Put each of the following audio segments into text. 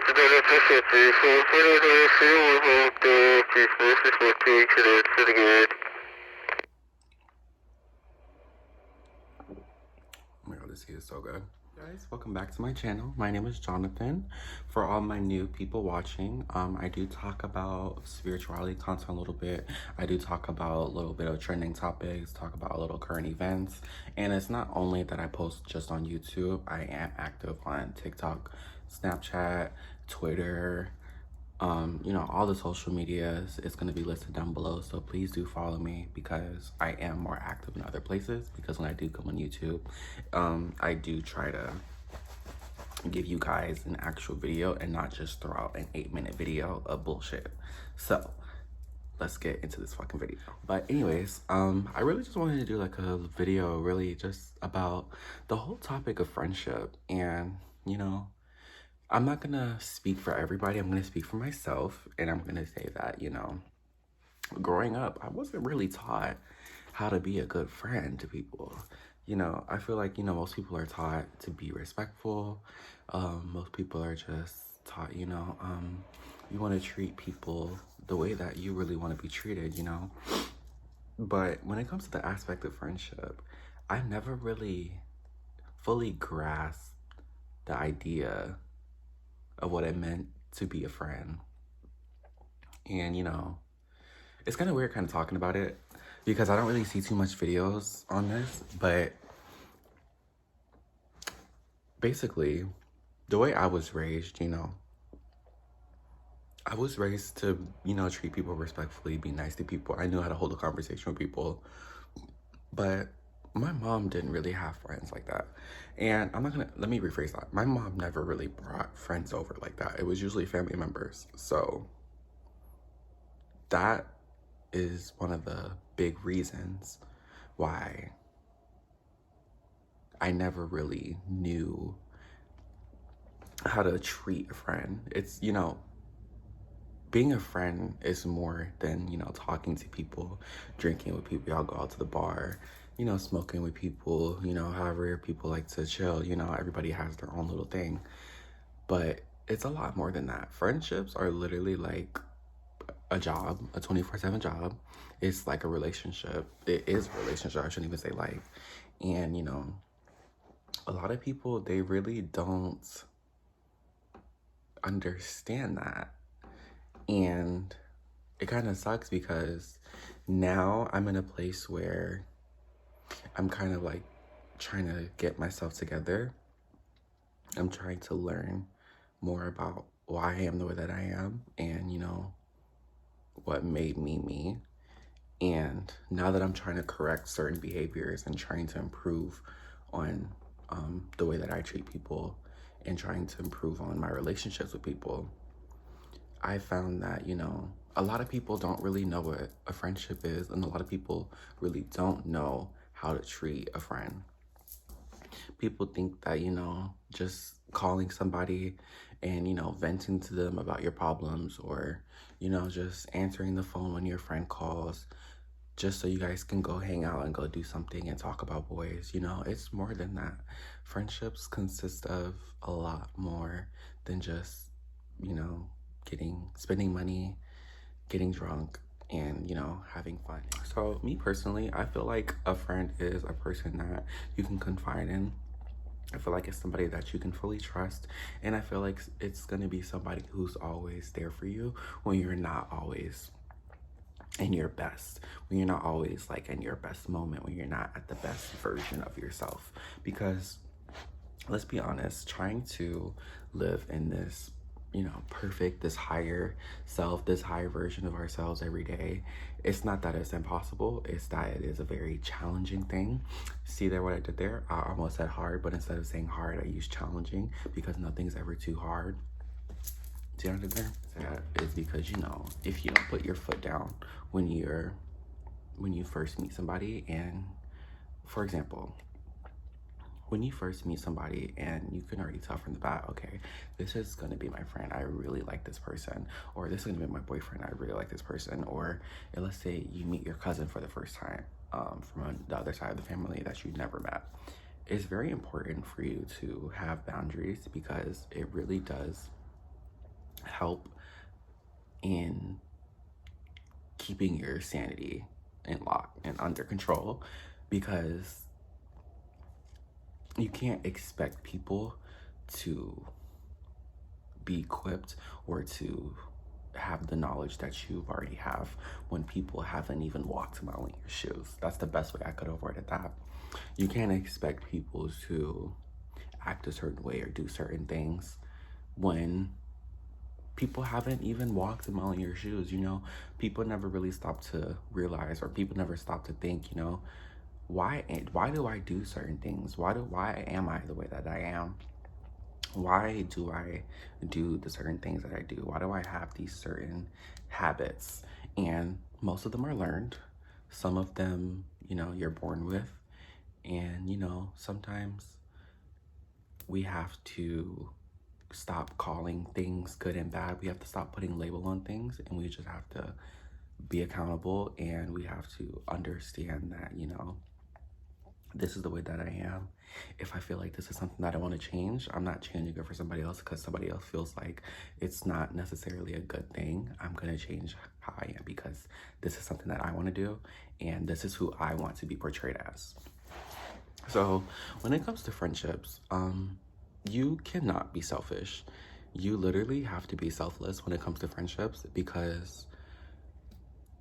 my god, this is so good. Guys, welcome back to my channel. My name is Jonathan. For all my new people watching, I do talk about spirituality content a little bit. I do talk about a little bit of trending topics, talk about a little current events. And it's not only that I post just on YouTube. I am active on TikTok, Snapchat, Twitter, you know, all the social medias. It's going to be listed down below, so please do follow me because I am more active in other places. Because when I do come on YouTube, I do try to give you guys an actual video and not just throw out an 8-minute video of bullshit. So let's get into this fucking video. But anyways, I really just wanted to do like a video really just about the whole topic of friendship. And you know, I'm not gonna speak for everybody. I'm gonna speak for myself, and I'm gonna say that, you know, growing up, I wasn't really taught how to be a good friend to people. You know, I feel like, you know, most people are taught to be respectful. Most people are just taught, you know, you want to treat people the way that you really want to be treated, you know. But when it comes to the aspect of friendship, I never really fully grasped the idea of what it meant to be a friend. And you know, it's kind of weird kind of talking about it because I don't really see too much videos on this, but basically the way I was raised, you know, I was raised to, you know, treat people respectfully, be nice to people. I knew how to hold a conversation with people, but my mom didn't really have friends like that. And let me rephrase that. My mom never really brought friends over like that. It was usually family members. So that is one of the big reasons why I never really knew how to treat a friend. It's, you know, being a friend is more than, you know, talking to people, drinking with people. Y'all go out to the bar, you know, smoking with people, you know, however people like to chill. You know, everybody has their own little thing. But it's a lot more than that. Friendships are literally like a job, a 24/7 job. It's like a relationship. It is a relationship. I shouldn't even say like. And, you know, a lot of people, they really don't understand that. And it kind of sucks because now I'm in a place where I'm kind of like trying to get myself together. I'm trying to learn more about why I am the way that I am and, you know, what made me me. And now that I'm trying to correct certain behaviors and trying to improve on the way that I treat people and trying to improve on my relationships with people, I found that, you know, a lot of people don't really know what a friendship is, and a lot of people really don't know how to treat a friend. People think that, you know, just calling somebody and, you know, venting to them about your problems, or, you know, just answering the phone when your friend calls just so you guys can go hang out and go do something and talk about boys. You know, it's more than that. Friendships consist of a lot more than just, you know, spending money, getting drunk, and, you know, having fun. So me personally, I feel like a friend is a person that you can confide in. I feel like it's somebody that you can fully trust, and I feel like it's gonna be somebody who's always there for you when you're not always in your best, when you're not always like in your best moment, when you're not at the best version of yourself. Because let's be honest, trying to live in this, you know, perfect, this higher self, this higher version of ourselves every day, it's not that it's impossible, it's that it is a very challenging thing. See there what I did there? I almost said hard, but instead of saying hard, I used challenging, because nothing's ever too hard. See what I did there? That is because, you know, if you don't put your foot down when you first meet somebody, and for example, when you first meet somebody and you can already tell from the bat, okay, this is gonna be my friend, I really like this person, or this is gonna be my boyfriend, I really like this person. Or let's say you meet your cousin for the first time from the other side of the family that you never met. It's very important for you to have boundaries, because it really does help in keeping your sanity in lock and under control, because you can't expect people to be equipped or to have the knowledge that you already have when people haven't even walked a mile in your shoes. That's the best way I could have worded that. You can't expect people to act a certain way or do certain things when people haven't even walked a mile in your shoes. You know, people never really stop to realize, or people never stop to think, you know, why do I do certain things? Why am I the way that I am? Why do I do the certain things that I do? Why do I have these certain habits? And most of them are learned. Some of them, you know, you're born with. And, you know, sometimes we have to stop calling things good and bad. We have to stop putting label on things, and we just have to be accountable, and we have to understand that, you know, this is the way that I am. If I feel like this is something that I want to change, I'm not changing it for somebody else because somebody else feels like it's not necessarily a good thing. I'm going to change how I am because this is something that I want to do, and this is who I want to be portrayed as. So when it comes to friendships, you cannot be selfish. You literally have to be selfless when it comes to friendships, because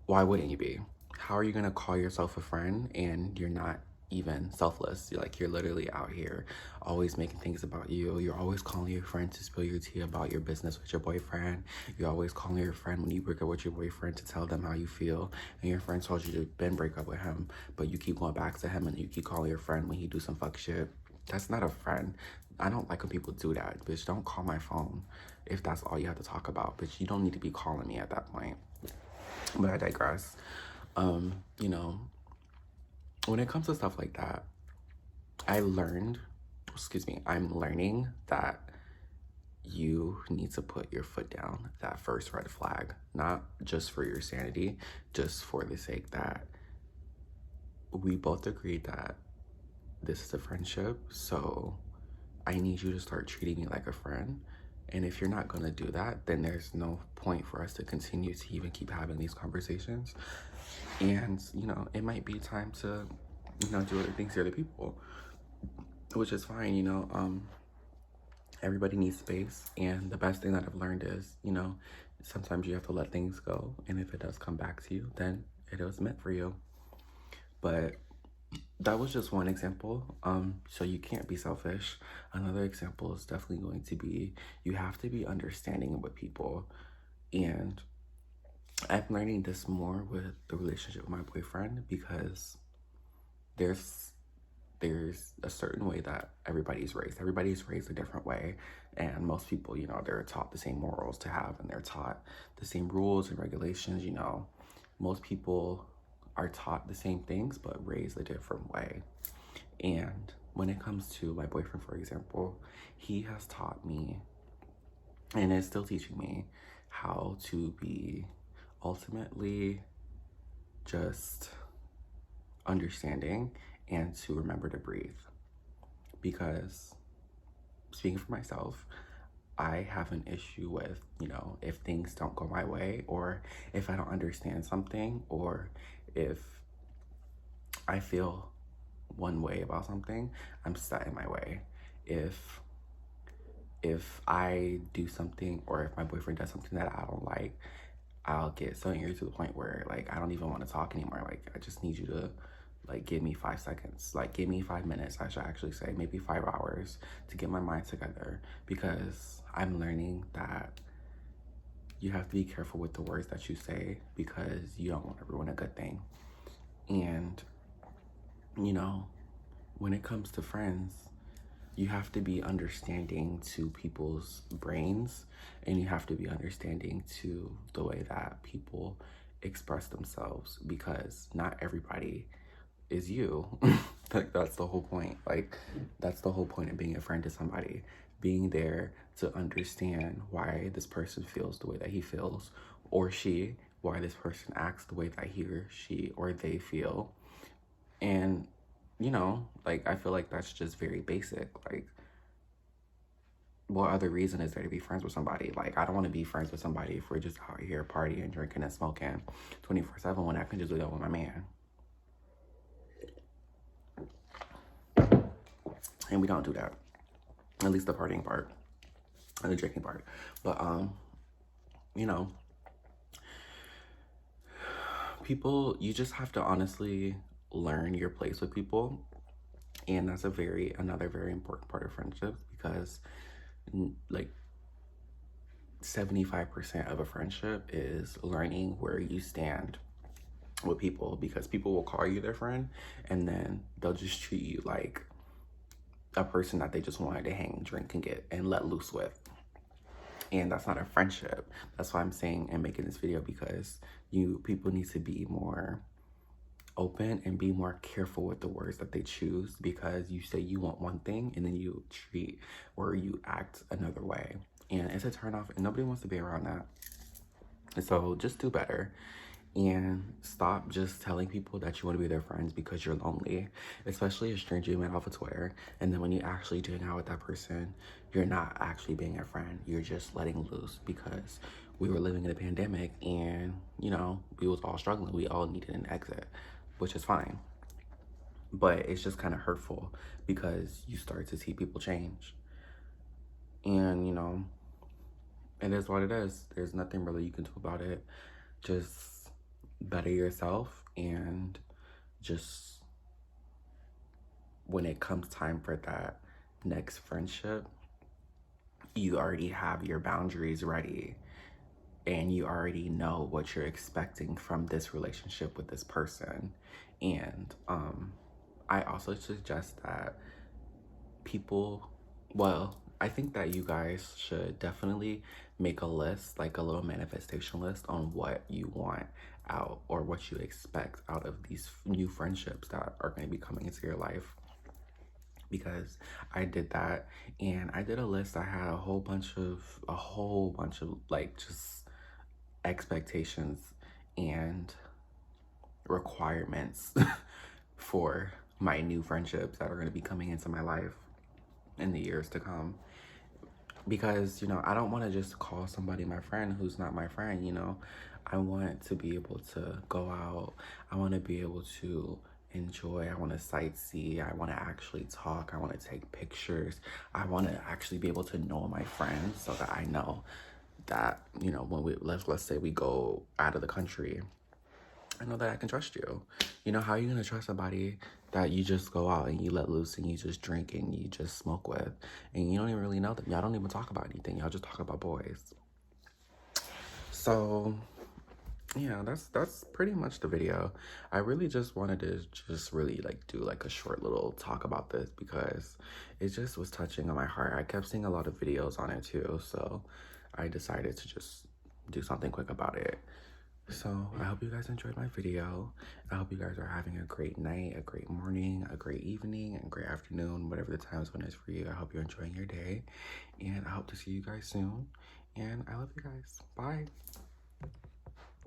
why wouldn't you be? How are you gonna call yourself a friend and you're not even selfless? You're literally out here always making things about you. You're always calling your friend to spill your tea about your business with your boyfriend. You're always calling your friend when you break up with your boyfriend to tell them how you feel. And your friend told you to then break up with him, but you keep going back to him and you keep calling your friend when he do some fuck shit. That's not a friend. I don't like when people do that. Bitch, don't call my phone if that's all you have to talk about. Bitch, you don't need to be calling me at that point. But I digress. You know, when it comes to stuff like that, I'm learning that you need to put your foot down, that first red flag, not just for your sanity, just for the sake that we both agree that this is a friendship. So I need you to start treating me like a friend. And if you're not gonna do that, then there's no point for us to continue to even keep having these conversations. And, you know, it might be time to, you know, do other things to other people, which is fine, you know. Everybody needs space. And the best thing that I've learned is, you know, sometimes you have to let things go. And if it does come back to you, then it was meant for you. But that was just one example. So you can't be selfish. Another example is definitely going to be, you have to be understanding with people. And I'm learning this more with the relationship with my boyfriend, because there's a certain way that everybody's raised. Everybody's raised a different way. And most people, you know, they're taught the same morals to have, and they're taught the same rules and regulations, you know. Most people are taught the same things, but raised a different way. And when it comes to my boyfriend, for example, he has taught me, and is still teaching me, how to be ultimately just understanding and to remember to breathe. Because speaking for myself, I have an issue with, you know, if things don't go my way, or if I don't understand something, or if I feel one way about something, I'm set in my way. If I do something, or if my boyfriend does something that I don't like, I'll get so angry to the point where, like, I don't even want to talk anymore. Like, I just need you to, like, give me 5 seconds. Like, give me 5 minutes, I should actually say, maybe 5 hours to get my mind together, because I'm learning that you have to be careful with the words that you say, because you don't want to ruin a good thing. And, you know, when it comes to friends, you have to be understanding to people's brains, and you have to be understanding to the way that people express themselves, because not everybody is you. Like, that's the whole point. Like, that's the whole point of being a friend to somebody. Being there to understand why this person feels the way that he feels, or she, why this person acts the way that he or she or they feel. And, you know, like, I feel like that's just very basic. Like, what other reason is there to be friends with somebody? Like, I don't want to be friends with somebody if we're just out here partying, drinking, and smoking 24/7 when I can just do that with my man. And we don't do that. At least the partying part and the drinking part. But, you know, people, you just have to honestly learn your place with people. And that's another very important part of friendships, because like 75% of a friendship is learning where you stand with people, because people will call you their friend and then they'll just treat you like a person that they just wanted to hang, drink, and let loose with. And that's not a friendship. That's why I'm saying and making this video, because people need to be more open and be more careful with the words that they choose, because you say you want one thing and then you treat or you act another way, and it's a turn off and nobody wants to be around that. And so just do better and stop just telling people that you want to be their friends because you're lonely, especially a stranger you met off of Twitter. And then when you actually doing out with that person, you're not actually being a friend. You're just letting loose, because we were living in a pandemic and, you know, we was all struggling. We all needed an exit, which is fine. But it's just kind of hurtful because you start to see people change. And, you know, it is what it is. There's nothing really you can do about it. Just better yourself, and just when it comes time for that next friendship, you already have your boundaries ready and you already know what you're expecting from this relationship with this person. And I also suggest that I think that you guys should definitely make a list, like a little manifestation list on what you want out or what you expect out of these new friendships that are going to be coming into your life. Because I did that, and I did a list. I had a whole bunch of like just expectations and requirements for my new friendships that are going to be coming into my life in the years to come. Because, you know, I don't want to just call somebody my friend who's not my friend, you know. I want to be able to go out. I want to be able to enjoy. I want to sightsee. I want to actually talk. I want to take pictures. I want to actually be able to know my friends, so that I know that, you know, when let's say we go out of the country, I know that I can trust you. You know, how are you gonna trust somebody that you just go out and you let loose and you just drink and you just smoke with, and you don't even really know them? Y'all don't even talk about anything. Y'all just talk about boys. So yeah, that's pretty much the video. I really just wanted to just really like do like a short little talk about this, because it just was touching on my heart. I kept seeing a lot of videos on it too, so I decided to just do something quick about it. So I hope you guys enjoyed my video. I hope you guys are having a great night, a great morning, a great evening, and a great afternoon, whatever the time zone is for you. I hope you're enjoying your day, and I hope to see you guys soon. And I love you guys. Bye.